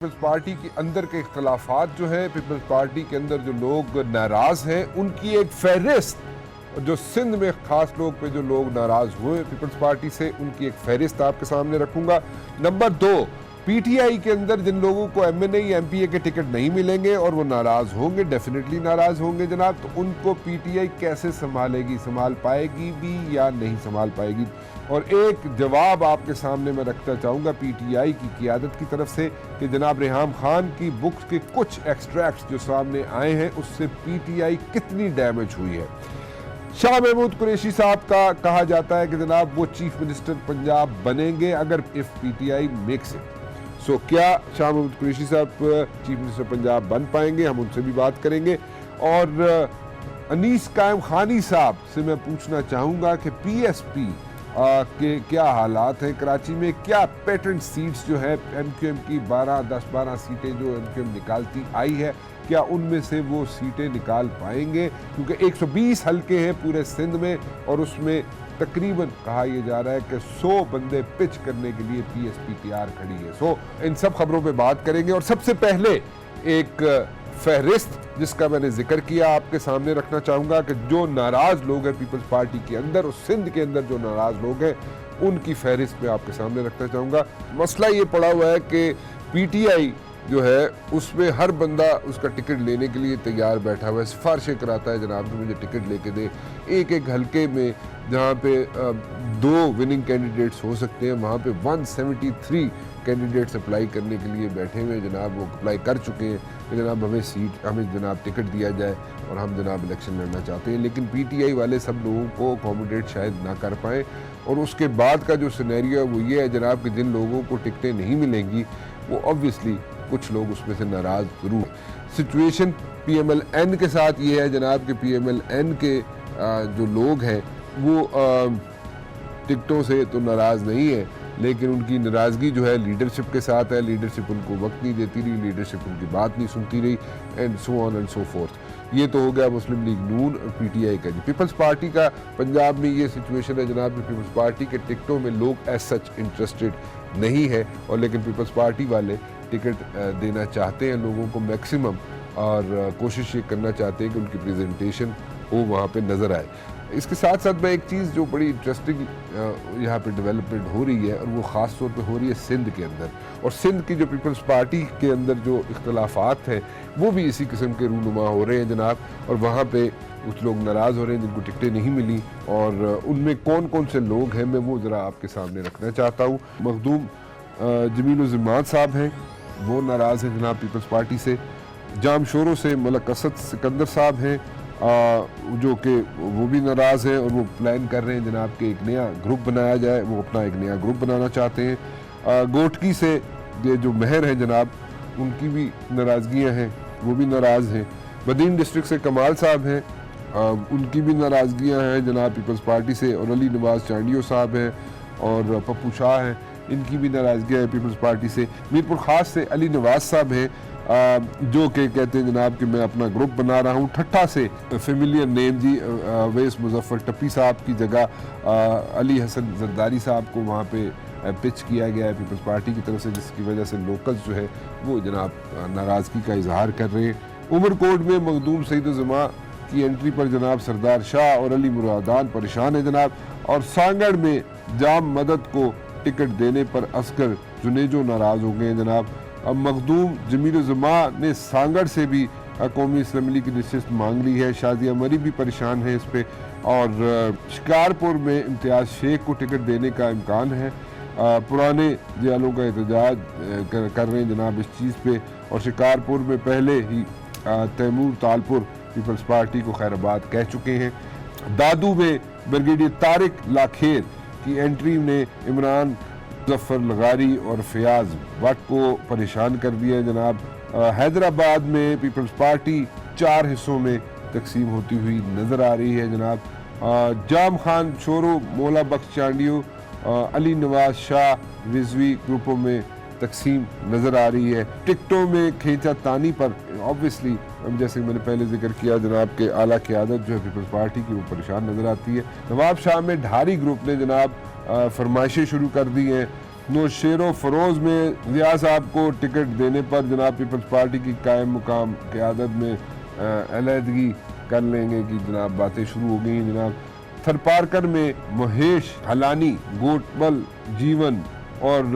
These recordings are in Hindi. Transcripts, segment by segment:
पीपल्स पार्टी के अंदर के इख्तलाफात जो है, पीपल्स पार्टी के अंदर जो लोग नाराज हैं उनकी एक फहरिस्त, जो सिंध में खास लोग पे जो लोग नाराज हुए पीपल्स पार्टी से, उनकी एक फहरिस्त आपके सामने रखूंगा। नंबर 2, पीटीआई के अंदर जिन लोगों को एमएनए या एमपीए के टिकट नहीं मिलेंगे और वो नाराज होंगे, डेफिनेटली नाराज होंगे जनाब, तो उनको पीटीआई कैसे संभालेगी, संभाल पाएगी भी या नहीं संभाल पाएगी। और एक जवाब आपके सामने मैं रखना चाहूँगा पीटीआई की क़ियादत की तरफ से कि जनाब रेहाम खान की बुक्स के कुछ एक्सट्रैक्ट्स जो सामने आए हैं उससे पीटीआई कितनी डैमेज हुई है। शाह महमूद कुरैशी साहब का कहा जाता है कि जनाब वो चीफ मिनिस्टर पंजाब बनेंगे अगर इफ पीटीआई मेक्स इट। सो क्या शाह महमूद कुरैशी साहब चीफ मिनिस्टर पंजाब बन पाएंगे, हम उनसे भी बात करेंगे। और अनीस कायम खानी साहब से मैं पूछना चाहूँगा कि पीएसपी के क्या हालात हैं कराची में, क्या पेटेंट सीट्स जो है एमक्यूएम की 10-12 सीटें जो एमक्यूएम निकालती आई है, क्या उनमें से वो सीटें निकाल पाएंगे, क्योंकि 120 हल्के हैं पूरे सिंध में और उसमें तकरीबन कहा यह जा रहा है कि 100 बंदे पिच करने के लिए पीएसपी तैयार खड़ी है। सो इन सब खबरों पे बात करेंगे और सबसे पहले एक फहरिस्त जिसका मैंने जिक्र किया आपके सामने रखना चाहूँगा कि जो नाराज़ लोग हैं पीपल्स पार्टी के अंदर और सिंध के अंदर जो नाराज़ लोग हैं उनकी फहरिस्त में आपके सामने रखना चाहूँगा। मसला ये पड़ा हुआ है कि पीटीआई जो है उसमें हर बंदा उसका टिकट लेने के लिए तैयार बैठा हुआ है, सिफारिशें कराता है जनाब कि मुझे टिकट लेके दे। एक एक हल्के में जहाँ पे 2 विनिंग कैंडिडेट्स हो सकते हैं वहाँ पे 173 कैंडिडेट्स अप्लाई करने के लिए बैठे हुए जनाब, वो अप्लाई कर चुके हैं कि जनाब हमें जनाब टिकट दिया जाए और हम जनाब इलेक्शन लड़ना चाहते हैं। लेकिन पीटीआई वाले सब लोगों को अकोमोडेट शायद ना कर पाएँ और उसके बाद का जो सिनेरियो है वो ये है जनाब कि जिन लोगों को टिकटें नहीं मिलेंगी वो ऑब्वियसली कुछ लोग उसमें से नाराज़ जरूर। सिचुएशन पीएमएलएन के साथ ये है जनाब कि पीएमएलएन के जो लोग हैं वो टिकटों से तो नाराज़ नहीं है, लेकिन उनकी नाराज़गी जो है लीडरशिप के साथ है। लीडरशिप उनको वक्त नहीं देती रही, लीडरशिप उनकी बात नहीं सुनती रही, and so on and so fourth. ये तो हो गया मुस्लिम लीग नून और पीटीआई का। जी पीपल्स पार्टी का पंजाब में ये सिचुएशन है जनाब कि पीपल्स पार्टी के टिकटों में लोग एज सच इंटरेस्टेड नहीं है, और लेकिन पीपल्स पार्टी वाले टिकट देना चाहते हैं लोगों को मैक्सिमम, और कोशिश ये करना चाहते हैं कि उनकी प्रेजेंटेशन वो वहाँ पे नज़र आए। इसके साथ साथ मैं एक चीज़ जो बड़ी इंटरेस्टिंग यहाँ पे डेवलपमेंट हो रही है और वो ख़ास तौर पे हो रही है सिंध के अंदर, और सिंध की जो पीपल्स पार्टी के अंदर जो इख्तलाफात हैं वो भी इसी किस्म के रूनुमा हो रहे हैं जनाब। और वहाँ पे कुछ लोग नाराज़ हो रहे हैं जिनको टिकटें नहीं मिली, और उनमें कौन कौन से लोग हैं मैं वो ज़रा आपके सामने रखना चाहता हूँ। मखदूम जमील-उज़्ज़मान साहब हैं, वो नाराज़ हैं जनाब पीपल्स पार्टी से। जाम शोरों से मलक असद सिकंदर साहब हैं जो कि वो भी नाराज़ हैं और वो प्लान कर रहे हैं जनाब कि एक नया ग्रुप बनाया जाए, वो अपना एक नया ग्रुप बनाना चाहते हैं। गोटकी से ये जो महर हैं जनाब उनकी भी नाराज़गियाँ हैं, वो भी नाराज़ हैं। बदीन डिस्ट्रिक्ट से कमाल साहब हैं, उनकी भी नाराज़गियाँ हैं जनाब पीपल्स पार्टी से। और अली नवाज़ चांडियो साहब हैं और पप्पू शाह हैं, इनकी भी नाराज़गियाँ हैं पीपल्स पार्टी से। मीरपुर ख़ास से अली नवाज़ साहब हैं जो कि कहते हैं जनाब कि मैं अपना ग्रुप बना रहा हूँ। ठट्ठा से फेमिलियर नेम जी अवैस मुजफ्फर टप्पी साहब की जगह अली हसन जरदारी साहब को वहाँ पे पिच किया गया है पीपल्स पार्टी की तरफ से, जिसकी वजह से लोकल्स जो है वो जनाब नाराज़गी का इजहार कर रहे हैं। उमरकोट में मखदूम सईद-उज़्ज़मा की एंट्री पर जनाब सरदार शाह और अली मुरादान परेशान है जनाब। और सांगड़ में जाम मदद को टिकट देने पर असगर जुनेजो नाराज़ हो गए हैं जनाब। अब मखदूम जमील-उज़्ज़मा ने सांगड़ से भी कौमी असम्बली की नशिस्त मांग ली है। शाजिया मरी भी परेशान है इस पे। और शिकारपुर में इम्तियाज़ शेख को टिकट देने का इम्कान है। पुराने जियालों का एहतजाज कर रहे हैं जनाब इस चीज़ पे। और शिकारपुर में पहले ही तैमूर तालपुर पीपल्स पार्टी को खैराबाद कह चुके हैं। दादू में ब्रिगेडियर तारिक लाखेर की एंट्री ने इमरान मुजफ्फर लगारी और फयाज भट्ट को परेशान कर दिया है जनाब। हैदराबाद में पीपल्स पार्टी 4 हिस्सों में तकसीम होती हुई नज़र आ रही है जनाब। जाम खान शोरो, मौला बख्श चांडियो, अली नवाज शाह रिजवी ग्रुपों में तकसीम नज़र आ रही है। टिकटों में खींचा तानी पर ऑब्वियसली जैसे मैंने पहले जिक्र किया जनाब के आला क़यादत जो है पीपल्स पार्टी की वो परेशान नज़र आती है। नवाब शाह में ढारी ग्रुप ने जनाब फरमाइशें शुरू कर दी हैं नौशेरो फरोज में रियाज साहब को टिकट देने पर जनाब पीपल्स पार्टी की कायम मुकाम क़यादत में अलहदगी कर लेंगे कि जनाब बातें शुरू हो गई। जनाब थरपारकर में महेश हलानी, गोटबल जीवन और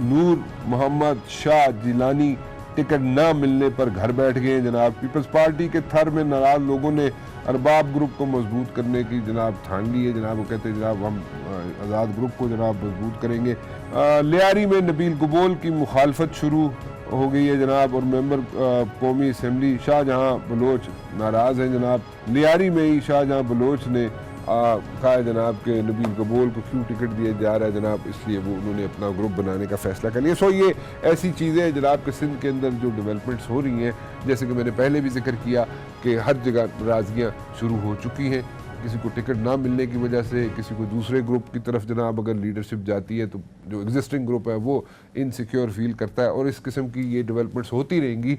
नूर मोहम्मद शाह जिलानी टिकट ना मिलने पर घर बैठ गए। जनाब पीपल्स पार्टी के थर में नाराज लोगों ने अरबाब ग्रुप को मजबूत करने की जनाब ठान ली है। जनाब वो कहते हैं जनाब हम आज़ाद ग्रुप को जनाब मजबूत करेंगे। लियारी में नबील कबोल की मुखालफत शुरू हो गई है जनाब, और मेंबर कौमी असम्बली शाहजहां बलोच नाराज़ हैं। जनाब लियारी में ही शाहजहां बलोच ने कहा है जनाब के नबील कबोल को क्यों टिकट दिया जा रहा है जनाब, इसलिए वो उन्होंने अपना ग्रुप बनाने का फैसला कर लिया। सो ये ऐसी चीज़ें हैं जनाब के सिंध के अंदर जो डेवलपमेंट्स हो रही हैं, जैसे कि मैंने पहले भी जिक्र किया कि हर जगह नाराज़गियाँ शुरू हो चुकी हैं। किसी को टिकट ना मिलने की वजह से किसी को दूसरे ग्रुप की तरफ जनाब अगर लीडरशिप जाती है तो जो एग्जिस्टिंग ग्रुप है वो इनसिक्योर फील करता है, और इस किस्म की ये डेवलपमेंट्स होती रहेंगी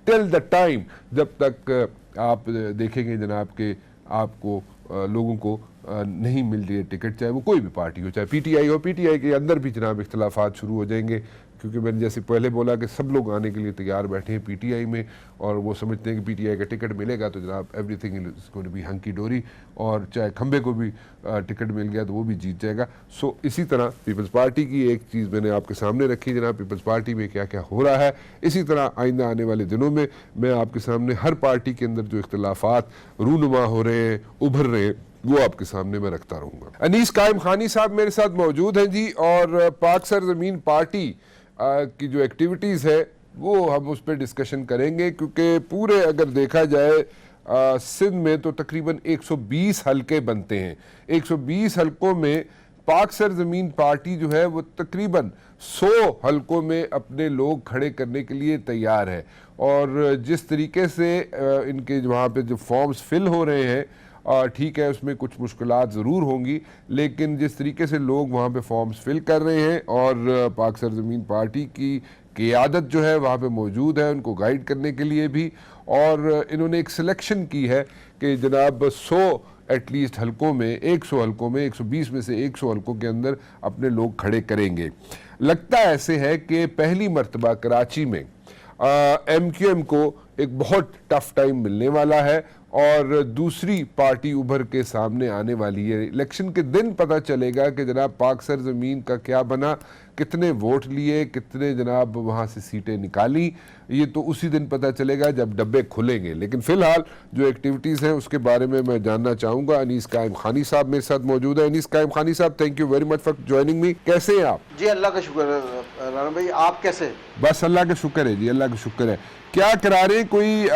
टिल द टाइम जब तक आप देखेंगे जनाब के आपको लोगों को नहीं मिल रही है टिकट, चाहे वो कोई भी पार्टी हो, चाहे पीटीआई हो। पीटीआई के अंदर भी जनाब इख्तलाफात शुरू हो जाएंगे, क्योंकि मैंने जैसे पहले बोला कि सब लोग आने के लिए तैयार बैठे हैं पीटीआई में, और वो समझते हैं कि पीटीआई का टिकट मिलेगा तो जनाब everything is going to be hunky dory, और चाहे खंबे को भी टिकट मिल गया तो वो भी जीत जाएगा। सो इसी तरह पीपल्स पार्टी की एक चीज़ मैंने आपके सामने रखी जनाब, पीपल्स पार्टी में क्या क्या हो रहा है। इसी तरह आइंदा आने वाले दिनों में मैं आपके सामने हर पार्टी के अंदर जो इख्तलाफात रूनुमा हो रहे हैं, उभर रहे हैं, वो आपके सामने मैं रखता रहूँगा। अनीस कायम खानी साहब मेरे साथ मौजूद हैं जी, और पाक सरजमीन पार्टी की जो एक्टिविटीज़ है वो हम उस पर डिस्कशन करेंगे, क्योंकि पूरे अगर देखा जाए सिंध में तो तकरीबन 120 हलके बनते हैं। 120 हलकों में पाक सरजमीन पार्टी जो है वो तकरीबन 100 हलकों में अपने लोग खड़े करने के लिए तैयार है, और जिस तरीके से इनके वहाँ पे जो फॉर्म्स फिल हो रहे हैं ठीक है, उसमें कुछ मुश्किलात ज़रूर होंगी, लेकिन जिस तरीके से लोग वहाँ पे फॉर्म्स फिल कर रहे हैं और पाक सरजमीन पार्टी की क़यादत जो है वहाँ पे मौजूद है उनको गाइड करने के लिए भी, और इन्होंने एक सिलेक्शन की है कि जनाब 100 एटलीस्ट हलकों में 100 हलकों में 120 में से 100 हलकों के अंदर अपने लोग खड़े करेंगे। लगता ऐसे है कि पहली मर्तबा कराची में MQM को एक बहुत टफ टाइम मिलने वाला है, और दूसरी पार्टी उभर के सामने आने वाली है। इलेक्शन के दिन पता चलेगा कि जनाब पाक सरजमीन का क्या बना, कितने वोट लिए, कितने जनाब वहाँ से सीटें निकाली, ये तो उसी दिन पता चलेगा जब डब्बे खुलेंगे। लेकिन फ़िलहाल जो एक्टिविटीज़ हैं उसके बारे में मैं जानना चाहूँगा। अनीस कायम खानी साहब मेरे साथ मौजूद है। अनीस कायम खानी साहब, thank you very much for joining me. कैसे हैं आप? जी अल्लाह का शुक्र है राना भाई, आप कैसे? बस अल्लाह का शुक्र है जी, अल्लाह का शुक्र है। क्या करा रहे कोई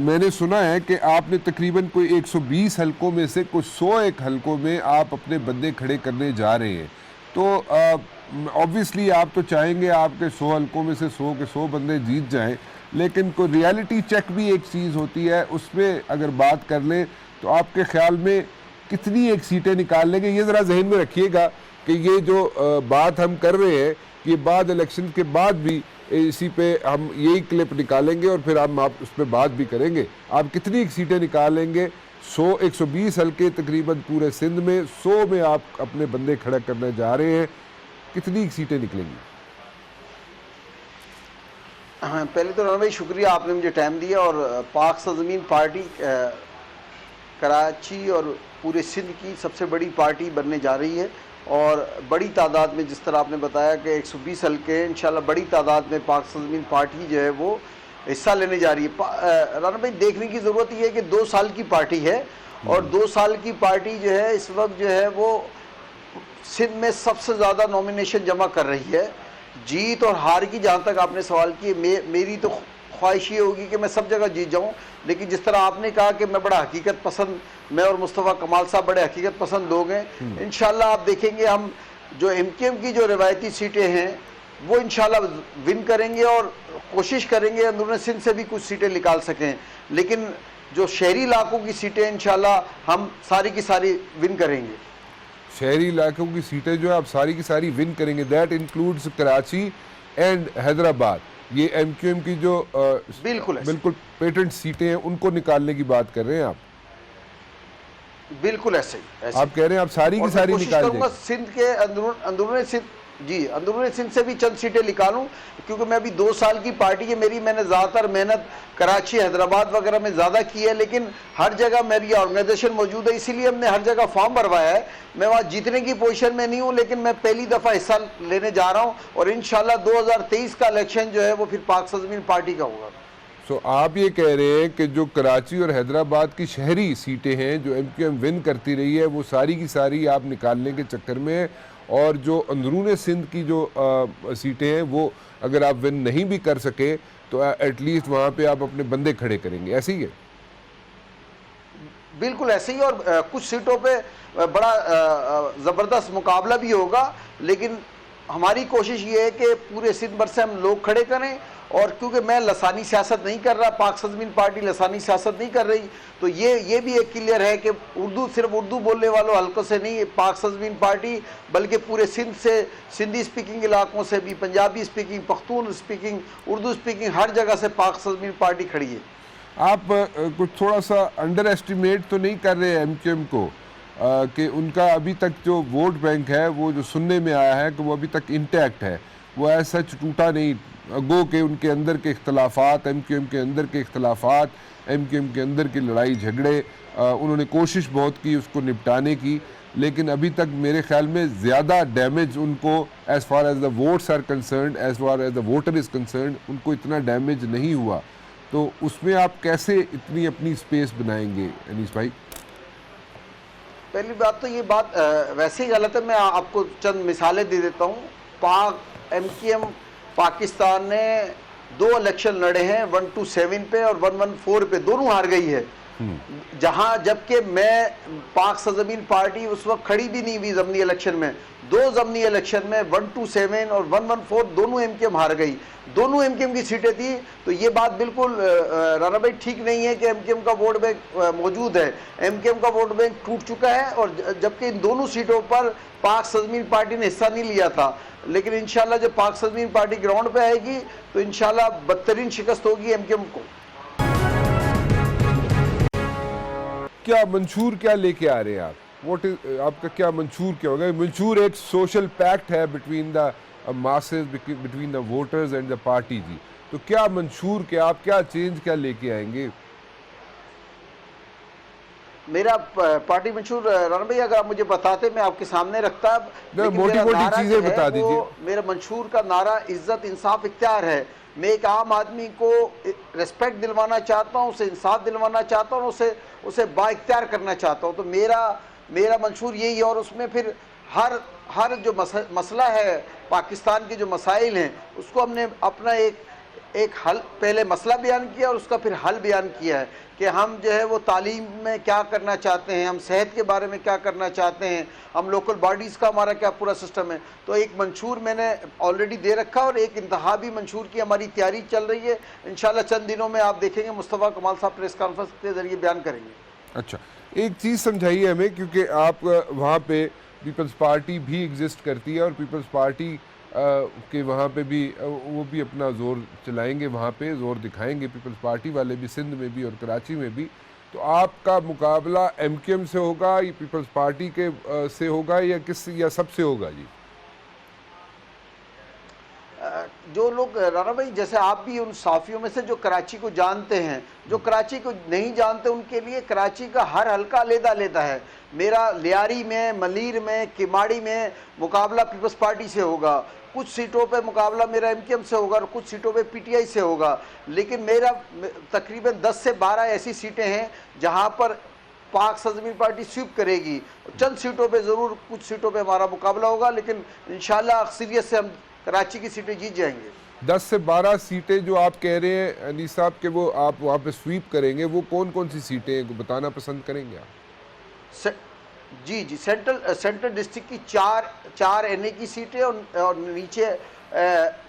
मैंने सुना है कि आपने तकरीबन कोई 120 हलकों में से कुछ 101 हलकों में आप अपने बंदे खड़े करने जा रहे हैं, तो ऑब्वियसली आप तो चाहेंगे आपके 100 हलकों में से 100 के 100 बंदे जीत जाएं, लेकिन कोई रियलिटी चेक भी एक चीज़ होती है, उसमें अगर बात कर लें तो आपके ख्याल में कितनी एक सीटें निकाल लेंगे? ये ज़रा जहन में रखिएगा कि ये जो बात हम कर रहे हैं ये बाद इलेक्शन के बाद भी इसी पे हम यही क्लिप निकालेंगे और फिर हम आप उस पर बात भी करेंगे। आप कितनी सीटें निकालेंगे? 120 हलके तकरीबन पूरे सिंध में, 100 में आप अपने बंदे खड़ा करने जा रहे हैं, कितनी सीटें निकलेंगी? हाँ, पहले तो राना भाई शुक्रिया, आपने मुझे टाइम दिया, और पाक सरजमीन पार्टी कराची और पूरे सिंध की सबसे बड़ी पार्टी बनने जा रही है, और बड़ी तादाद में, जिस तरह आपने बताया कि 120 हल्के, इंशाल्लाह बड़ी तादाद में पाक सरजमीन पार्टी जो है वो हिस्सा लेने जा रही है। राना भाई देखने की ज़रूरत यह है कि 2 साल की पार्टी है, और 2 साल की पार्टी जो है इस वक्त जो है वो सिंध में सबसे ज़्यादा नॉमिनेशन जमा कर रही है। जीत और हार की जहाँ तक आपने सवाल किए, मेरी तो ख्वाहिश ये होगी कि मैं सब जगह जीत जाऊँ, लेकिन जिस तरह आपने कहा कि मैं बड़ा हकीकत पसंद, मैं और मुस्तफ़ा कमाल साहब बड़े हकीकत पसंद लोग हैं। इंशाल्लाह आप देखेंगे हम जो MQM की जो रिवायती सीटें हैं वो इंशाल्लाह विन करेंगे, और कोशिश करेंगे अंदरूनी सिंध से भी कुछ सीटें निकाल सकें, लेकिन जो शहरी इलाकों की सीटें इंशाल्लाह हम सारी की सारी विन करेंगे। शहरी इलाकों की सीटें जो है आप सारी की सारी विन करेंगे, that includes Karachi and Hyderabad. ये MQM की जो बिल्कुल पेटेंट सीटें हैं उनको निकालने की बात कर रहे हैं आप? बिल्कुल ऐसे ही आप कह रहे हैं आप सारी की सारी निकाल देंगे? सिंध के अंदरूनी सिंध जी, अंदरूनी सिंध से भी चंद सीटें निकालूं, क्योंकि मैं अभी 2 साल की पार्टी है मेरी, मैंने ज़्यादातर मेहनत कराची, हैदराबाद वगैरह में ज़्यादा की है, लेकिन हर जगह मेरी ऑर्गेनाइजेशन मौजूद है, इसीलिए हमने हर जगह फॉर्म भरवाया है। मैं वहाँ जीतने की पोजीशन में नहीं हूँ, लेकिन मैं पहली दफ़ा हिस्सा लेने जा रहा हूँ और इंशाल्लाह 2023 का इलेक्शन जो है वो फिर पाक सरजमीन पार्टी का होगा। सो आप ये कह रहे हैं कि जो कराची और हैदराबाद की शहरी सीटें हैं जो एमक्यूएम विन करती रही है, वो सारी की सारी आप निकालने के चक्कर में, और जो अंदरून सिंध की जो सीटें हैं वो अगर आप विन नहीं भी कर सके तो एटलीस्ट वहाँ पे आप अपने बंदे खड़े करेंगे, ऐसे ही है? बिल्कुल ऐसे ही, और कुछ सीटों पे बड़ा ज़बरदस्त मुकाबला भी होगा, लेकिन हमारी कोशिश ये है कि पूरे सिंध भर से हम लोग खड़े करें। और क्योंकि मैं लसानी सियासत नहीं कर रहा, पाक सरजमीन पार्टी लसानी सियासत नहीं कर रही, तो ये भी एक क्लियर है कि उर्दू, सिर्फ उर्दू बोलने वालों हल्कों से नहीं पाक सरजमीन पार्टी, बल्कि पूरे सिंध से, सिंधी स्पीकिंग इलाकों से भी, Punjabi speaking, Pakhtun speaking, Urdu speaking, हर जगह से पाक सरजमीन पार्टी खड़ी है। आप कुछ थोड़ा सा अंडर एस्टिमेट तो नहीं कर रहे एमक्यूएम को कि उनका अभी तक जो वोट बैंक है वो जो सुनने में आया है कि वो अभी तक इंटैक्ट है, वो ऐसा सच टूटा नहीं, गो के उनके अंदर के इख्तलाफात, एमक्यूएम के अंदर के इख्तलाफात, एमक्यूएम के अंदर की लड़ाई झगड़े, उन्होंने कोशिश बहुत की उसको निपटाने की, लेकिन अभी तक मेरे ख्याल में ज़्यादा डैमेज उनको as far as the votes are concerned, as far as the voter is concerned, उनको इतना डैमेज नहीं हुआ। तो उसमें आप कैसे इतनी अपनी स्पेस बनाएंगे अनीस भाई? पहली बात तो ये बात वैसे ही गलत है, मैं आपको चंद मिसालें दे देता हूँ। पाक एमक्यूएम पाकिस्तान ने 2 इलेक्शन लड़े हैं, 127 पे और 114 पे, दोनों हार गई है। जहां जबकि मैं पाक सरजमीन पार्टी उस वक्त खड़ी भी नहीं हुई ज़मनी इलेक्शन में, 2 ज़मनी इलेक्शन में 127 और 114 दोनों एमक्यूएम हार गई, दोनों एमक्यूएम की सीटें थी। तो ये बात बिल्कुल राना भाई ठीक नहीं है कि एमक्यूएम का वोट बैंक मौजूद है, एमक्यूएम का वोट बैंक टूट चुका है, और जबकि इन दोनों सीटों पर पाक सरजमीन पार्टी ने हिस्सा नहीं लिया था। लेकिन इंशाल्लाह जब पाक सरजमीन पार्टी ग्राउंड पे आएगी तो इंशाल्लाह बदतरीन शिकस्त होगी एमक्यूएम को। क्या मंशूर क्या लेके आ रहे हैं आप? व्हाट इज आपका क्या मंशूर क्या होगा? मंशूर एक सोशल पैक्ट है between the masses, between the voters and the party जी, तो क्या मंशूर क्या, आप क्या चेंज क्या लेके आएंगे? मेरा पार्टी मंशूर राना भाई अगर आप मुझे बताते मैं आपके सामने रखता, मोटी मोटी चीजें बता दीजिए। मेरा मंशूर का नारा इज्जत इंसाफ इख्तियार है। मैं एक आम आदमी को रिस्पेक्ट दिलवाना चाहता हूँ, उसे इंसाफ दिलवाना चाहता हूँ, उसे बाइख्तियार करना चाहता हूँ। तो मेरा मंशूर यही है, और उसमें फिर हर जो मसला है, पाकिस्तान के जो मसाइल हैं, उसको हमने अपना एक हल, पहले मसला बयान किया और उसका फिर हल बयान किया है कि हम जो है वो तालीम में क्या करना चाहते हैं, हम सेहत के बारे में क्या करना चाहते हैं, हम लोकल बॉडीज़ का हमारा क्या पूरा सिस्टम है। तो एक मंशूर मैंने ऑलरेडी दे रखा और एक इंतहाबी मंशूर की हमारी तैयारी चल रही है। इंशाल्लाह चंद दिनों में आप देखेंगे मुस्तफ़ा कमाल साहब प्रेस कॉन्फ्रेंस के ज़रिए बयान करेंगे। अच्छा, एक चीज़ समझाइए हमें, क्योंकि आप वहाँ पे पीपल्स पार्टी भी एग्जिस्ट करती है और पीपल्स पार्टी के वहाँ पे भी वो भी अपना ज़ोर चलाएंगे, वहाँ पे ज़ोर दिखाएंगे पीपल्स पार्टी वाले भी, सिंध में भी और कराची में भी। तो आपका मुकाबला एमक्यूएम से होगा या पीपल्स पार्टी के से होगा या या सबसे होगा जी? जो लोग राना भाई जैसे आप भी उन साफियों में से जो कराची को जानते हैं, जो कराची को नहीं जानते उनके लिए कराची का हर हल्का अलग-अलग है। मेरा लियारी में, मलीर में, किमाड़ी में मुकाबला पीपल्स पार्टी से होगा, कुछ सीटों पे मुकाबला मेरा एमक्यूएम से होगा और कुछ सीटों पे पीटीआई से होगा। लेकिन मेरा तकरीबन 10 से 12 ऐसी सीटें हैं जहां पर पाक सरजमीन पार्टी स्वीप करेगी। चंद सीटों पे ज़रूर, कुछ सीटों पे हमारा मुकाबला होगा, लेकिन इंशाल्लाह अक्सरियत से हम कराची की सीटें जीत जाएंगे। 10 से 12 सीटें जो आप कह रहे हैं अनीस साहब के, वो आप वहाँ पे स्वीप करेंगे, वो कौन कौन सी सीटें हैं बताना पसंद करेंगे आप? जी, सेंट्रल डिस्ट्रिक्ट की चार एनए की सीटें और नीचे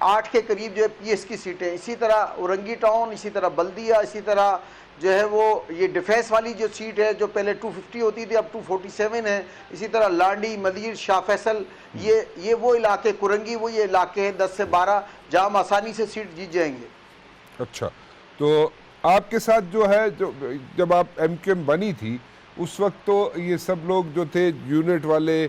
8 के करीब जो है पीएस की सीटें, इसी तरह औरंगी टाउन, इसी तरह बल्दिया, इसी तरह जो है वो ये डिफेंस वाली जो सीट है जो पहले 250 होती थी अब 247 है, इसी तरह लांडी, मदीर, शाह फैसल, ये वो इलाके, कुरंगी वो ये इलाके हैं 10 से 12 जहाँ हम आसानी से सीट जीत जाएंगे। अच्छा, तो आपके साथ जो है, जो जब आप एमक्यूएम बनी थी उस वक्त तो ये सब लोग जो थे यूनिट वाले,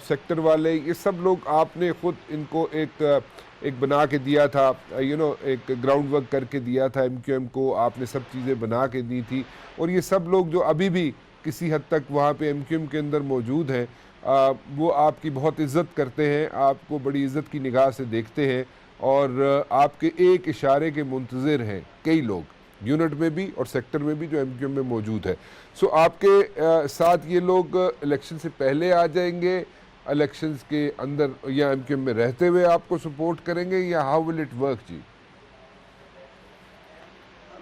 सेक्टर वाले, ये सब लोग आपने खुद इनको एक बना के दिया था, एक ग्राउंड वर्क करके दिया था एमक्यूएम को, आपने सब चीज़ें बना के दी थी। और ये सब लोग जो अभी भी किसी हद तक वहाँ पे एमक्यूएम के अंदर मौजूद हैं, वो आपकी बहुत इज़्ज़त करते हैं, आपको बड़ी इज़्ज़त की निगाह से देखते हैं और आपके एक इशारे के मुंतज़िर हैं कई लोग यूनिट में भी और सेक्टर में भी जो एमक्यूएम में मौजूद है। सो आपके साथ ये लोग इलेक्शन से पहले आ जाएंगे, इलेक्शंस के अंदर या एमक्यूएम में रहते हुए आपको सपोर्ट करेंगे, या हाउ विल इट वर्क जी?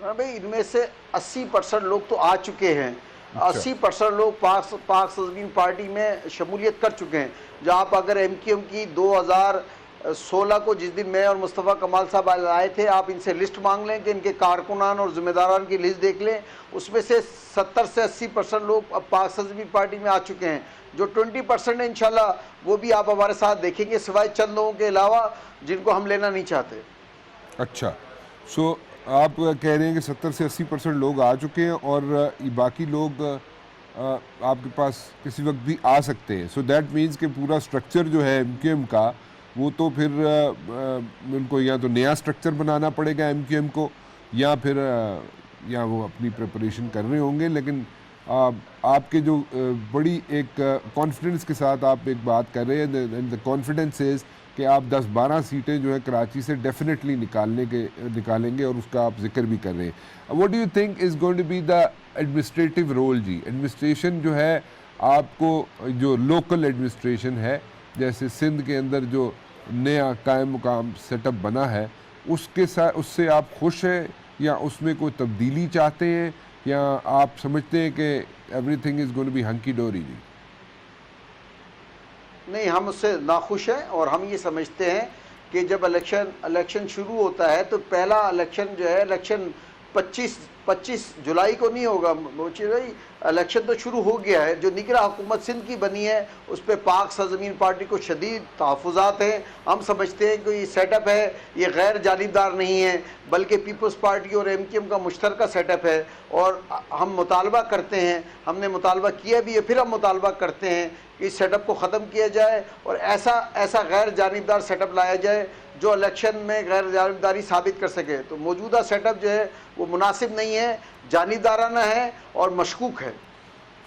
भाई इनमें से 80% लोग तो आ चुके हैं। 80% लोग पाक सदमीन पार्टी में शमूलियत कर चुके हैं। जो आप अगर एमक्यूएम की 2016 को जिस दिन मैं और मुस्तफ़ा कमाल साहब आए थे, आप इनसे लिस्ट मांग लें कि इनके कारकुनान और ज़िम्मेदारान की लिस्ट देख लें, उसमें से 70 से 80% लोग अब पाक सदमीन पार्टी में आ चुके हैं। जो 20% है इंशाल्लाह वो भी आप हमारे साथ देखेंगे, सिवाय चंद लोगों के अलावा जिनको हम लेना नहीं चाहते। अच्छा, सो आप कह रहे हैं कि 70 से 80% लोग आ चुके हैं और बाकी लोग आपके पास किसी वक्त भी आ सकते हैं। सो दैट मीन्स कि पूरा स्ट्रक्चर जो है एमक्यूएम का, वो तो फिर उनको या तो नया स्ट्रक्चर बनाना पड़ेगा एमक्यूएम को, या फिर या वो अपनी प्रिपरेशन कर रहे होंगे। लेकिन आपके जो बड़ी एक कॉन्फिडेंस के साथ आप एक बात कर रहे हैं, द कॉन्फिडेंस इज़ कि आप 10-12 सीटें जो है कराची से डेफिनेटली निकालेंगे और उसका आप जिक्र भी कर रहे हैं। What do you think is going to be the administrative role ji? Administration जो है आपको, जो लोकल एडमिनिस्ट्रेशन है, जैसे सिंध के अंदर जो नया कायम मुकाम सेटअप बना है, उसके साथ उससे आप खुश हैं या उसमें कोई तब्दीली चाहते हैं, या आप समझते हैं कि everything is going to be hunky dory जी? नहीं, हम उससे नाखुश हैं और हम ये समझते हैं कि जब इलेक्शन शुरू होता है तो पहला इलेक्शन जो है, इलेक्शन 25 जुलाई को नहीं होगा मोची भाई, इलेक्शन तो शुरू हो गया है। जो निगरां हुकूमत सिंध की बनी है उस पर पाक सरजमीन पार्टी को शदीद तहफ़्फ़ुज़ात हैं। हम समझते हैं कि ये सेटअप है, ये गैर जानिबदार नहीं है, बल्कि पीपल्स पार्टी और एमक्यूएम का मुश्तरका सेटअप है। और हम मुतालबा करते हैं, हमने मुतालबा किया भी है, फिर हम मुतालबा करते हैं कि इस सेटअप को ख़त्म किया जाए और ऐसा गैर जानिबदार सेटअप लाया जाए जो इलेक्शन में गैर जानिबदारी साबित कर सके। तो मौजूदा सेटअप जो है वो मुनासिब नहीं है, जानिबदाराना है और मशकूक है।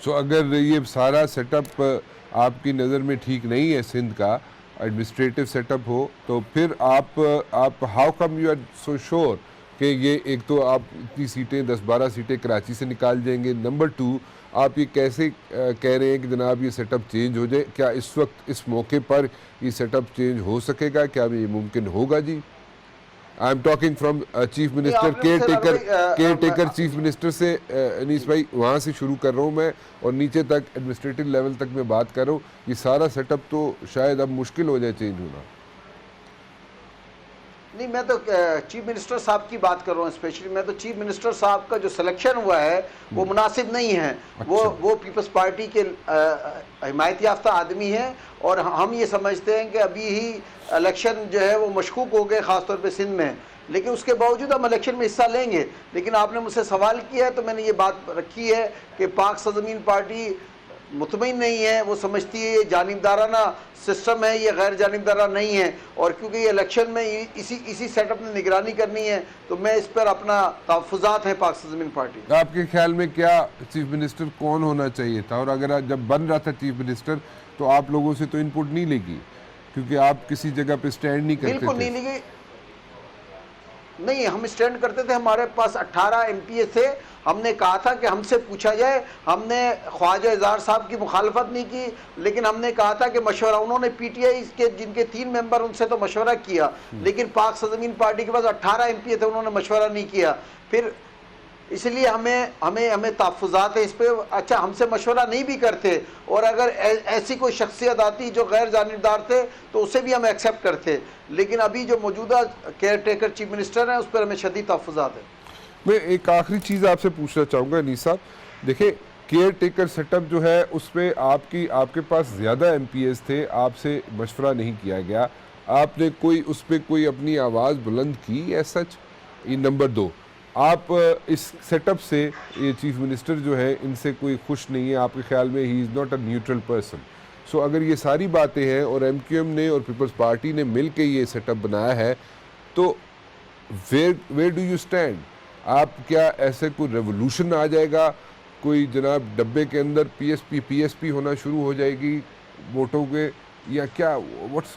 सो अगर ये सारा सेटअप आपकी नज़र में ठीक नहीं है, सिंध का एडमिनिस्ट्रेटिव सेटअप हो, तो फिर आप how come you are so sure कि ये, एक तो आप इतनी सीटें 10-12 सीटें कराची से निकाल जाएंगे, नंबर 2 आप ये कैसे कह रहे हैं कि जनाब ये सेटअप चेंज हो जाए? क्या इस वक्त इस मौके पर ये सेटअप चेंज हो सकेगा? क्या ये मुमकिन होगा जी? I am talking from chief minister, care taker chief minister से, अनीस भाई वहाँ से शुरू कर रहा हूँ मैं और नीचे तक एडमिनिस्ट्रेटिव लेवल तक मैं बात कर रहा हूँ। ये सारा सेटअप तो शायद अब मुश्किल हो जाए चेंज होना। नहीं, मैं तो चीफ मिनिस्टर साहब की बात कर रहा हूँ स्पेशली। मैं तो चीफ मिनिस्टर साहब का जो सिलेक्शन हुआ है वो मुनासिब नहीं है। अच्छा। वो पीपल्स पार्टी के हिमायत याफ्ता आदमी हैं और हम ये समझते हैं कि अभी ही इलेक्शन जो है वो मशकूक हो गए, ख़ासतौर पे सिंध में, लेकिन उसके बावजूद हम इलेक्शन में हिस्सा लेंगे। लेकिन आपने मुझसे सवाल किया है तो मैंने ये बात रखी है कि पाक सरजमीन पार्टी मुतमईन नहीं है, वो समझती है ये जानिबदाराना सिस्टम है, ये गैर जानिबदाराना नहीं है। और क्योंकि ये इलेक्शन में इसी सेटअप ने निगरानी करनी है तो मैं इस पर अपना तहफ़्फ़ुज़ात है पाक सरजमीन पार्टी। आपके ख्याल में क्या चीफ मिनिस्टर कौन होना चाहिए था? और अगर जब बन रहा था चीफ मिनिस्टर तो आप लोगों से तो इनपुट नहीं लेगी, क्योंकि आप किसी जगह पे स्टैंड नहीं करते थे। बिल्कुल नहीं लेगी, नहीं हम स्टैंड करते थे। हमारे पास 18 MPA थे। हमने कहा था कि हमसे पूछा जाए। हमने ख्वाजा इज़हार साहब की मुखालफत नहीं की, लेकिन हमने कहा था कि मशवरा, उन्होंने PTI के जिनके 3 मेंबर, उनसे तो मशवरा किया, लेकिन पाक सरजमीन पार्टी के पास 18 MPA थे, उन्होंने मशवरा नहीं किया। फिर इसलिए हमें तहफ़्फ़ुज़ात है इस पर। अच्छा, हमसे मशवरा नहीं भी करते और अगर ऐसी कोई शख्सियत आती जो गैर जानिबदार थे तो उसे भी हम एक्सेप्ट करते, लेकिन अभी जो मौजूदा केयर टेकर चीफ मिनिस्टर हैं उस पर हमें शदीद तहफ़्फ़ुज़ात है। मैं एक आखिरी चीज़ आपसे पूछना चाहूँगा अनीस साहब, देखिए केयर टेकर सेटअप जो है उस पर आपके पास ज़्यादा MPAs थे, आपसे मशवरा नहीं किया गया, आपने उस पर कोई अपनी आवाज़ बुलंद की है सच? ये नंबर 2। आप इस सेटअप से, ये चीफ मिनिस्टर जो है इनसे कोई खुश नहीं है, आपके ख्याल में he is not a neutral person. So अगर ये सारी बातें हैं और एमक्यूएम ने और पीपल्स पार्टी ने मिल के ये सेटअप बनाया है, तो वेयर डू यू स्टैंड? आप क्या ऐसे कोई रेवोल्यूशन आ जाएगा, कोई जनाब डब्बे के अंदर पीएसपी होना शुरू हो जाएगी वोटों के, या क्या व्हाट्स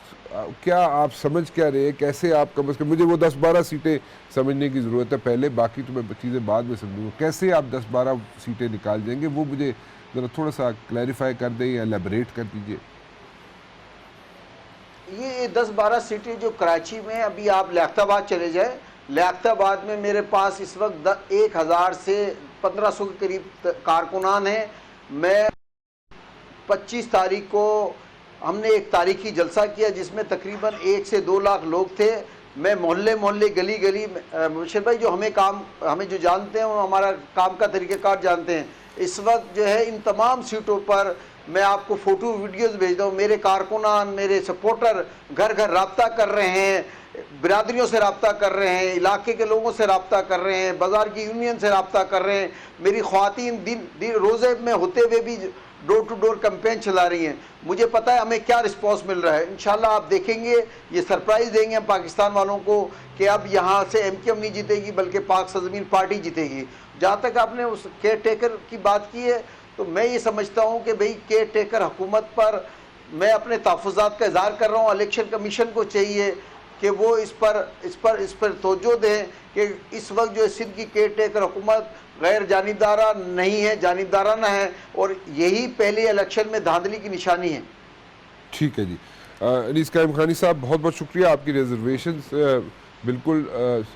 क्या आप समझ क्या रहे हैं? कैसे आप कम से कम, मुझे वो 10-12 सीटें समझने की ज़रूरत है पहले, बाकी तो मैं चीज़ें बाद में समझूंगा। कैसे आप 10-12 सीटें निकाल देंगे, वो मुझे ज़रा थोड़ा सा क्लैरिफाई कर दें या एलेबरेट कर दीजिए। ये 10-12 सीटें जो कराची में, अभी आप लियाकताबाद चले जाए, लियाकताबाद में मेरे पास इस वक्त 1000 से 1500 के करीब कारकुनान हैं। मैं 25 तारीख को हमने एक तारीखी जलसा किया जिसमें तकरीबन 1 से 2 लाख लोग थे। मैं मोहल्ले मोहल्ले गली गली, मुर्शिद भाई जो हमें जो जानते हैं वो हमारा काम का तरीक़ाकार जानते हैं। इस वक्त जो है इन तमाम सीटों पर मैं आपको फ़ोटो वीडियोज़ भेजता हूँ। मेरे कारकुनान, मेरे सपोर्टर घर घर रब्ता कर रहे हैं, बिरादरियों से रब्ता कर रहे हैं, इलाके के लोगों से रब्ता कर रहे हैं, बाज़ार की यूनियन से रब्ता कर रहे हैं। मेरी ख़वातीन दिन रोज़े में होते हुए भी डोर टू डोर कैंपेन चला रही हैं। मुझे पता है हमें क्या रिस्पॉन्स मिल रहा है। इंशाल्लाह आप देखेंगे, ये सरप्राइज़ देंगे हम पाकिस्तान वालों को कि अब यहाँ से एमक्यूएम नहीं जीतेगी बल्कि पाक सरजमीन पार्टी जीतेगी। जहाँ तक आपने उस केयर टेकर की बात की है, तो मैं ये समझता हूँ कि भाई केयर टेकर हुकूमत पर मैं अपने तहफ़्फ़ुज़ात का इज़हार कर रहा हूँ। इलेक्शन कमीशन को चाहिए कि वो इस पर तवज्जो दें कि इस वक्त जो सिंध की केयर टेकर हुकूमत गैर जानिबदारा नहीं है, जानिबदाराना है, और यही पहले इलेक्शन में धांधली की निशानी है। ठीक है जी। अनीस कायम खानी साहब, बहुत बहुत शुक्रिया। आपकी रिजर्वेशंस बिल्कुल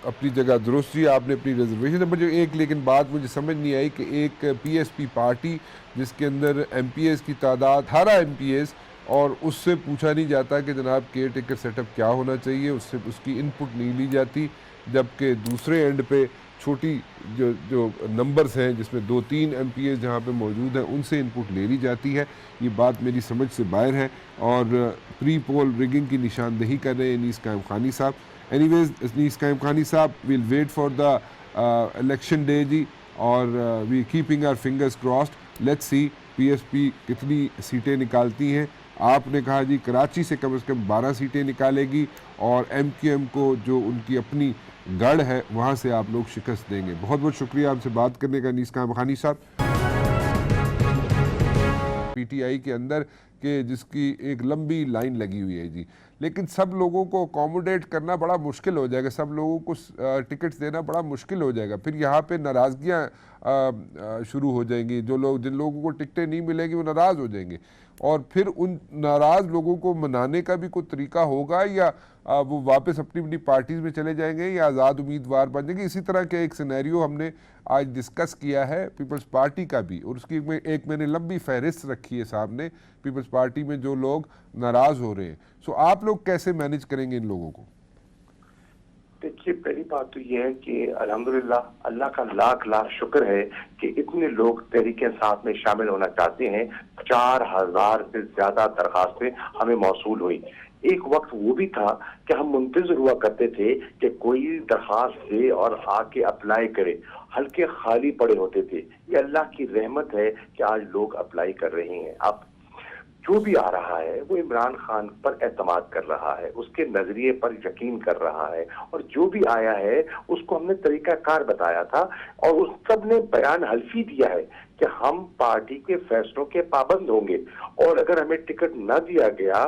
अपनी जगह दुरुस्त जी, आपने अपनी रिजर्वेशन। मुझे एक लेकिन बात मुझे समझ नहीं आई कि एक पीएसपी पार्टी जिसके अंदर एमपीएस की तादाद 18 एमपीएस, और उससे पूछा नहीं जाता कि जनाब केयर टेकर सेटअप क्या होना चाहिए, उससे उसकी इनपुट नहीं ली जाती, जबकि दूसरे एंड पे छोटी जो जो नंबर्स हैं जिसमें 2-3 एमपीएस जहाँ पे मौजूद हैं उनसे इनपुट ले ली जाती है। ये बात मेरी समझ से बाहर है और प्री पोल रिगिंग की निशानदेही कर रहे हैं अनीस कायम खानी साहब। एनीवेज अनीस कायम खानी साहब, will wait for the election day जी, और we keeping our fingers crossed. Let's see PSP कितनी सीटें निकालती हैं। आपने कहा जी कराची से कम 12 सीटें निकालेगी, और एमक्यूएम को जो उनकी अपनी गढ़ है वहाँ से आप लोग शिकस्त देंगे। बहुत बहुत शुक्रिया आपसे बात करने का अनीस कायम खानी साहब। पीटीआई के अंदर के जिसकी एक लंबी लाइन लगी हुई है जी, लेकिन सब लोगों को अकोमोडेट करना बड़ा मुश्किल हो जाएगा, सब लोगों को टिकट्स देना बड़ा मुश्किल हो जाएगा। फिर यहाँ पे नाराज़गियाँ शुरू हो जाएंगी, जिन लोगों को टिकटें नहीं मिलेंगी वो नाराज़ हो जाएंगे, और फिर उन नाराज़ लोगों को मनाने का भी कोई तरीका होगा, या वो वापस अपनी अपनी पार्टीज़ में चले जाएंगे या आज़ाद उम्मीदवार बन जाएंगे। इसी तरह के एक सिनेरियो हमने आज डिस्कस किया है पीपल्स पार्टी का भी, और उसकी एक मैंने लंबी फहरिस्त रखी है सामने पीपल्स पार्टी में जो लोग नाराज़ हो रहे हैं। सो आप लोग कैसे मैनेज करेंगे इन लोगों को? देखिए, पहली बात तो ये है कि अल्हम्दुलिल्लाह, अल्लाह का लाख लाख शुक्र है कि इतने लोग तहरीक इंसाफ में शामिल होना चाहते हैं। 4000 से ज्यादा दरखास्तें हमें मौसूल हुई। एक वक्त वो भी था कि हम मुंतजर हुआ करते थे कि कोई दरखास्त दे और आके अप्लाई करे, हल्के खाली पड़े होते थे। ये अल्लाह की रहमत है कि आज लोग अप्लाई कर रहे हैं। अब जो भी आ रहा है वो इमरान खान पर एतमाद कर रहा है, उसके नजरिए पर यकीन कर रहा है, और जो भी आया है उसको हमने तरीकाकार बताया था, और उस सब ने बयान हल्फी दिया है कि हम पार्टी के फैसलों के पाबंद होंगे, और अगर हमें टिकट न दिया गया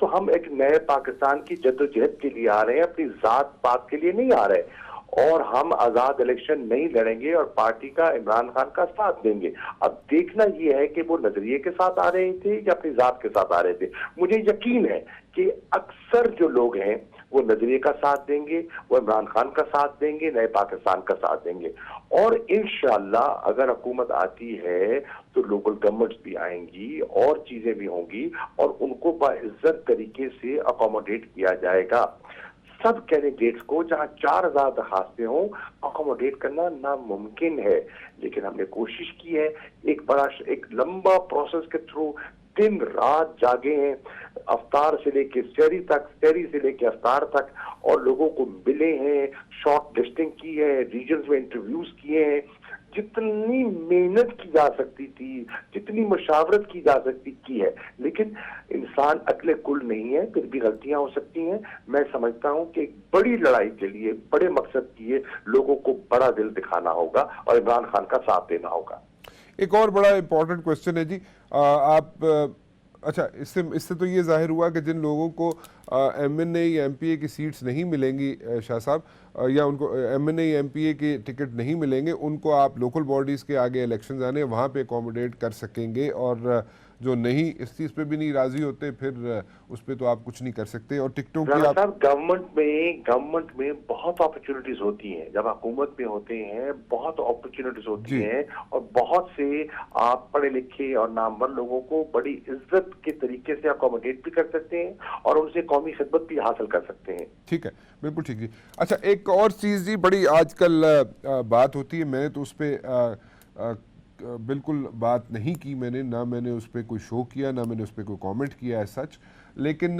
तो हम एक नए पाकिस्तान की जद्दोजहद के लिए आ रहे हैं, अपनी जात पात के लिए नहीं आ रहे, और हम आजाद इलेक्शन नहीं लड़ेंगे और पार्टी का इमरान खान का साथ देंगे। अब देखना यह है कि वो नजरिए के साथ आ रहे थे या अपनी जात के साथ आ रहे थे। मुझे यकीन है कि अक्सर जो लोग हैं वो नजरिए का साथ देंगे, वो इमरान खान का साथ देंगे, नए पाकिस्तान का साथ देंगे, और इंशाअल्लाह अगर हुकूमत आती है तो लोकल गवर्नमेंट्स भी आएंगी और चीजें भी होंगी, और उनको बाइज्जत तरीके से अकोमोडेट किया जाएगा। सब कैंडिडेट्स को जहां 4000 दरखास्तें हों अकोमोडेट करना नामुमकिन है, लेकिन हमने कोशिश की है। एक लंबा प्रोसेस के थ्रू दिन रात जागे हैं, अफ्तार से लेके सहरी तक, सहरी से लेके अफ्तार तक, और लोगों को मिले हैं, शॉर्ट टेस्टिंग की है, रीजन्स में इंटरव्यूज किए हैं, जितनी मेहनत की जा सकती थी, जितनी मशावरत की जा सकती की है, लेकिन इंसान अकले कुल नहीं है, फिर भी गलतियां हो सकती हैं। मैं समझता हूं कि एक बड़ी लड़ाई के लिए, बड़े मकसद के लिए लोगों को बड़ा दिल दिखाना होगा और इमरान खान का साथ देना होगा। एक और बड़ा इंपॉर्टेंट क्वेश्चन है जी, अच्छा, इससे तो ये जाहिर हुआ कि जिन लोगों को एमएनए या एमपीए की सीट्स नहीं मिलेंगी शाह साहब, या उनको एमएनए या एमपीए के टिकट नहीं मिलेंगे, उनको आप लोकल बॉडीज़ के आगे इलेक्शंस आने वहाँ पे अकोमोडेट कर सकेंगे, और जो नहीं इस चीज़ पे भी नहीं राज़ी होते फिर उस पर तो आप कुछ नहीं कर सकते। और टिकटों की आप गवर्नमेंट में बहुत अपॉर्चुनिटीज होती हैं, जब हुकूमत में होते हैं बहुत अपॉर्चुनिटीज होती हैं, और बहुत से आप पढ़े लिखे और नामवर लोगों को बड़ी इज्जत के तरीके से अकोमोडेट भी कर सकते हैं और उनसे कौमी खिदमत भी हासिल कर सकते हैं। ठीक है, बिल्कुल ठीक जी। अच्छा, एक और चीज़ जी बड़ी आजकल बात होती है, मैंने तो उस पर बिल्कुल बात नहीं की, मैंने उस पर कोई शो किया, ना मैंने उस पर कोई कमेंट किया है सच, लेकिन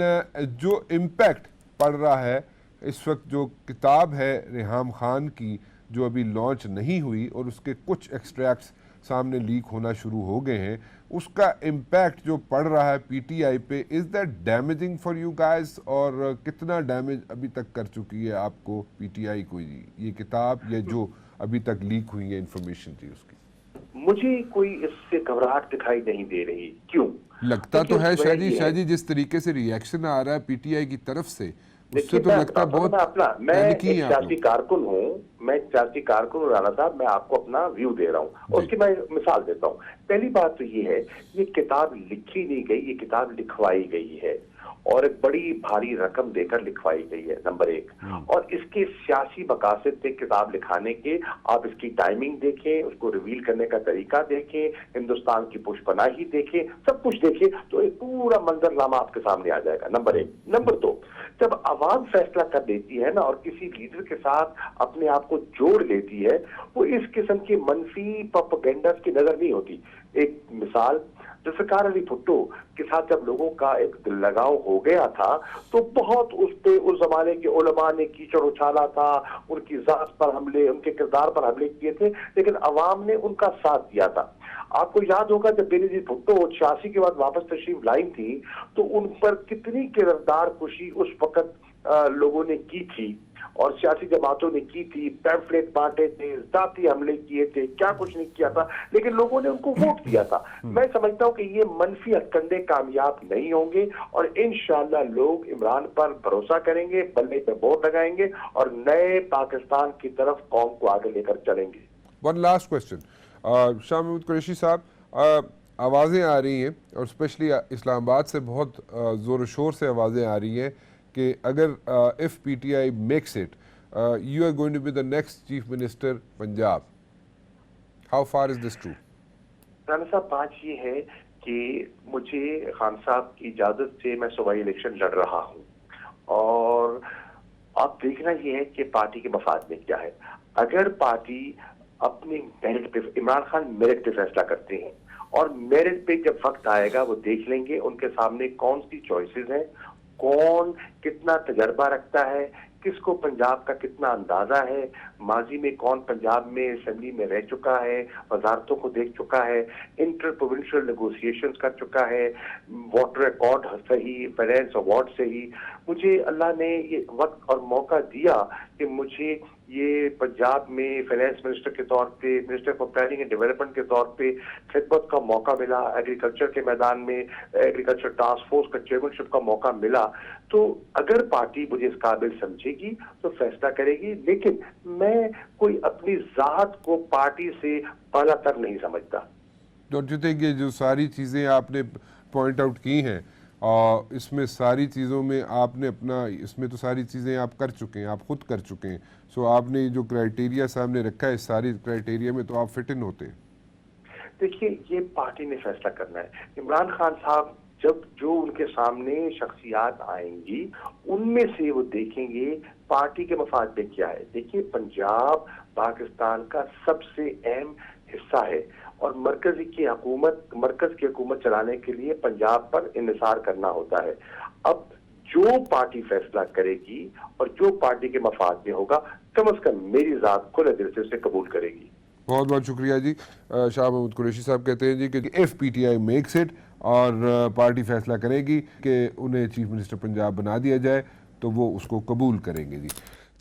जो इम्पैक्ट पड़ रहा है इस वक्त, जो किताब है रेहाम खान की जो अभी लॉन्च नहीं हुई और उसके कुछ एक्सट्रैक्ट्स सामने लीक होना शुरू हो गए हैं, उसका इम्पैक्ट जो पड़ रहा है पीटीआई पे, is that damaging for you guys, और कितना डैमेज अभी तक कर चुकी है आपको पीटीआई को ये किताब, या जो अभी तक लीक हुई है इंफॉर्मेशन थी उसकी? मुझे कोई इससे घबराहट दिखाई नहीं दे रही। क्यों? लगता तो है शाह जी, जिस तरीके से रिएक्शन आ रहा है पीटीआई की तरफ से, उससे तो लगता है बहुत पैनिकी है। मैं सियासी कारकुन हूँ राणा साहब, मैं आपको अपना व्यू दे रहा हूँ, उसकी मैं मिसाल देता हूँ। पहली बात तो ये है, ये किताब लिखी नहीं गई, ये किताब लिखवाई गई है और एक बड़ी भारी रकम देकर लिखवाई गई है, नंबर एक। और इसके सियासी मकासद थे किताब लिखाने के, आप इसकी टाइमिंग देखें, उसको रिवील करने का तरीका देखें, हिंदुस्तान की पुष्पनाही देखें, सब कुछ देखें, तो एक पूरा मंजरनामा आपके सामने आ जाएगा, नंबर एक। नंबर दो, जब आवाम फैसला कर देती है ना और किसी लीडर के साथ अपने आप को जोड़ लेती है, वो इस किस्म की मंफी प्रोपेगेंडा की नजर नहीं होती। एक मिसाल, जुल्फिकार अली भुट्टो के साथ जब लोगों का एक दिल लगाव हो गया था, तो बहुत उस पे उस जमाने के उलमा ने कीचड़ उछाला था, उनकी जात पर हमले, उनके किरदार पर हमले किए थे, लेकिन अवाम ने उनका साथ दिया था। आपको याद होगा जब बेनजीर भुट्टो 86 के बाद वापस तशरीफ लाई थी, तो उन पर कितनी किरदार कुशी उस वक्त लोगों ने की थी और सियासी जमातों ने की थी, पैम्फलेट बांटे थे, जाती हमले किए थे, क्या कुछ नहीं किया था, लेकिन लोगों ने उनको वोट दिया था। मैं समझता हूं कि ये मनफी हथकंडे कामयाब नहीं होंगे और इंशाअल्लाह लोग इमरान पर भरोसा करेंगे, बल्ले पे वोट लगाएंगे और नए पाकिस्तान की तरफ कौम को आगे लेकर चलेंगे। One last question, Shah Mahmood Qureshi साहब, आवाज़ें आ रही हैं और स्पेशली इस्लामाबाद से बहुत ज़ोर शोर से आवाज़ें आ रही हैं कि अगर if PTI makes it, you are going to be the next chief minister Punjab, how far is this true? Rana साहब, बात ये है कि मुझे खान साहब की इजाजत से मैं सूबाई इलेक्शन लड़ रहा हूँ और अब देखना ये है कि पार्टी के मफाद में क्या है। अगर पार्टी अपने मेरिट पे, इमरान खान मेरिट पे फैसला करते हैं और मेरिट पे जब वक्त आएगा वो देख लेंगे उनके सामने कौन सी चॉइसेस हैं, कौन कितना तजर्बा रखता है, किसको पंजाब का कितना अंदाजा है, माजी में कौन पंजाब में असेंबली में रह चुका है, वजारतों को देख चुका है, इंटर प्रोविंशियल नेगोशिएशंस कर चुका है, वाटर रिकॉर्ड सही, फाइनेंस अवार्ड सही। मुझे अल्लाह ने ये वक्त और मौका दिया कि मुझे ये पंजाब में फाइनेंस मिनिस्टर के तौर पे, minister for planning and development के तौर पे खिदमत का मौका मिला, एग्रीकल्चर के मैदान में एग्रीकल्चर टास्क फोर्स का चेयरमैनशिप का मौका मिला। तो अगर पार्टी मुझे इस काबिल समझेगी तो फैसला करेगी, लेकिन मैं कोई अपनी जात को पार्टी से बालातर नहीं समझता। डोंट यू थिंक ये जो सारी चीज़ें आपने पॉइंट आउट की हैं और इसमें सारी चीज़ों में आपने अपना, इसमें तो सारी चीज़ें आप कर चुके हैं, आप खुद कर चुके हैं, सो आपने जो क्राइटेरिया सामने रखा है इस सारी क्राइटेरिया में तो आप फिट इन होते हैं। देखिए, ये पार्टी ने फैसला करना है। इमरान खान साहब जब जो उनके सामने शख्सियात आएंगी उनमें से वो देखेंगे पार्टी के मफाद में क्या है। देखिए, पंजाब पाकिस्तान का सबसे अहम हिस्सा है और मरकज की हुकूमत चलाने के लिए पंजाब पर इन्हिसार करना होता है। अब जो पार्टी फैसला करेगी और जो पार्टी के मफाद में होगा, कम से कम मेरी जात खुले दिल से उसे कबूल करेगी। बहुत बहुत शुक्रिया जी। शाह महमूद कुरैशी साहब कहते हैं जी कि इफ़ पीटीआई मेक्स इट और पार्टी फैसला करेगी कि उन्हें चीफ मिनिस्टर पंजाब बना दिया जाए तो वो उसको कबूल करेंगे जी।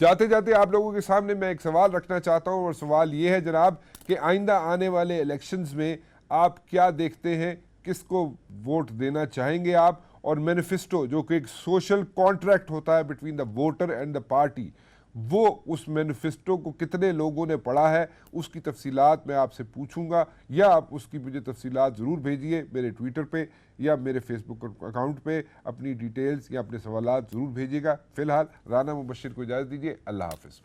जाते जाते आप लोगों के सामने मैं एक सवाल रखना चाहता हूँ और सवाल ये है जनाब कि आइंदा आने वाले इलेक्शंस में आप क्या देखते हैं, किसको वोट देना चाहेंगे आप, और मैनिफेस्टो जो कि एक सोशल कॉन्ट्रैक्ट होता है between the voter and the party, वो उस मैनिफेस्टो को कितने लोगों ने पढ़ा है उसकी तफसीलात मैं आपसे पूछूंगा, या आप उसकी मुझे तफसीलात ज़रूर भेजिए मेरे ट्विटर पे या मेरे फेसबुक अकाउंट पे, अपनी डिटेल्स या अपने सवालात ज़रूर भेजिएगा। फ़िलहाल राना मुबश्शिर को इजाज़त दीजिए। अल्लाह हाफ़िज़।